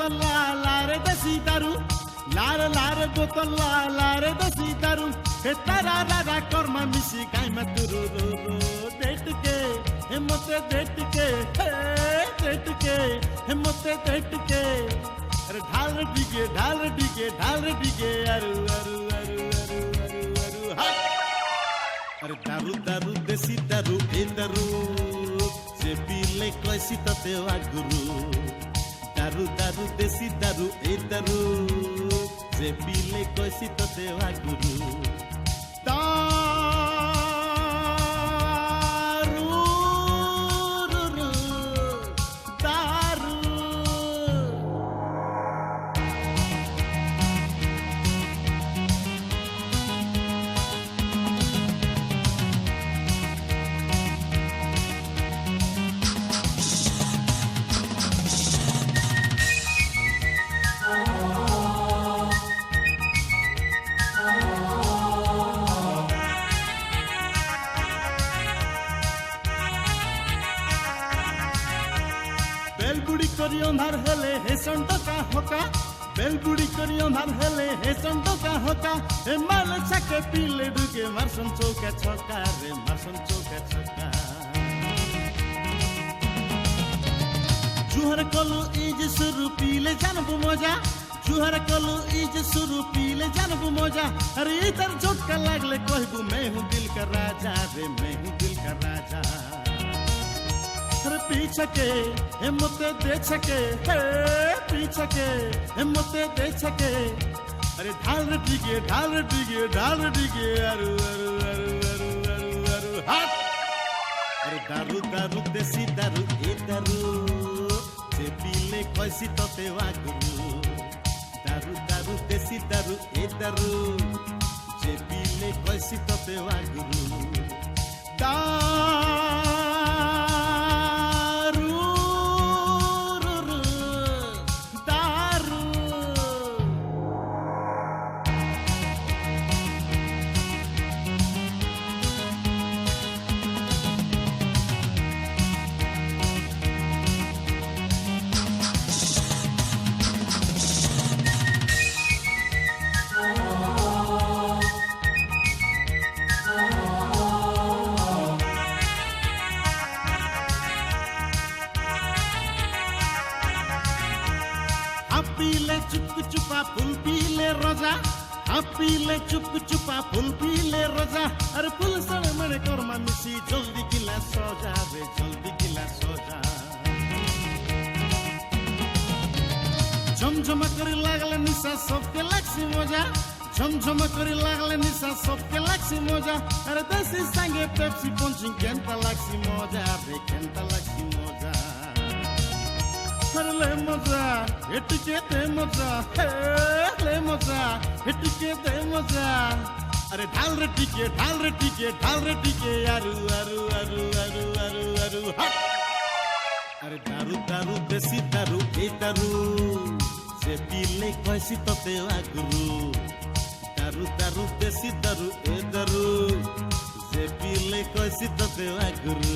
बोतल लारे देसी दारू लारे लारे बोतल लारे देसी दारू हे तारा रारा कर्मा मिसी गाई में तुरु डेट के हे मोते डेट के हे मोते डेट के अरे ढाल डिगे अरु अरु अरु अरु अरु अरु हा अरे दारू दारू देसी दारू ए दारू जे पीले कैसी तते वागुरु दारू दारू देसी दारू ए दारू जे पीले कैसी तते वागुरु बेलबुड़ी करी अंधार हेले हे संडका होका बेलबुड़ी करी अंधार हेले हे संडका होका हे माल छके पीले डुगे मारसन चौका छक्का रे मारसन चौका छक्का जुहर कलु इज सुरु पीले जानबु मजा जुहर कलु इज सुरु पीले जानबु मजा अरे इधर झटका लागले कहबु मैं हूं दिल का राजा रे मैं हूं दिल का राजा पीछे के हे मोते दे छके हे पीछे के हे मोते दे छके अरे ढाल रे डिगे अरु अरु अरु अरु अरु अरु हाथ अरे दारू दारू देसी दारू ए दारू जे पीले कैसी तते वागुरु दारू दारू देसी दारू ए दारू जे पीले कैसी तते वागुरु पीले चुप चुपा फूल पीले रोजा पीले चुप चुपा फूल पीले रोजा अरे फूल सड़े मरे कर्मा मिसी जल्दी गिला सोजा रे जल्दी गिला सोजा झमझमा करी लागले निशा सबके लागसी मजा झमझमा करी लागले निशा सबके लागसी मजा अरे देसी संगे पेप्सी पंचिंग केंता लागसी मजा रे केंता लागसी मजा ले मजा हेटके दे मजा ले मजा हेटके दे मजा अरे ढाल रे टिके अरु अरु अरु अरु अरु अरु हा अरे दारू दारू देसी दारू ए दारू जे पीले कैसी तते वागुरु दारू दारू देसी दारू ए दारू जे पीले कैसी तते वागुरु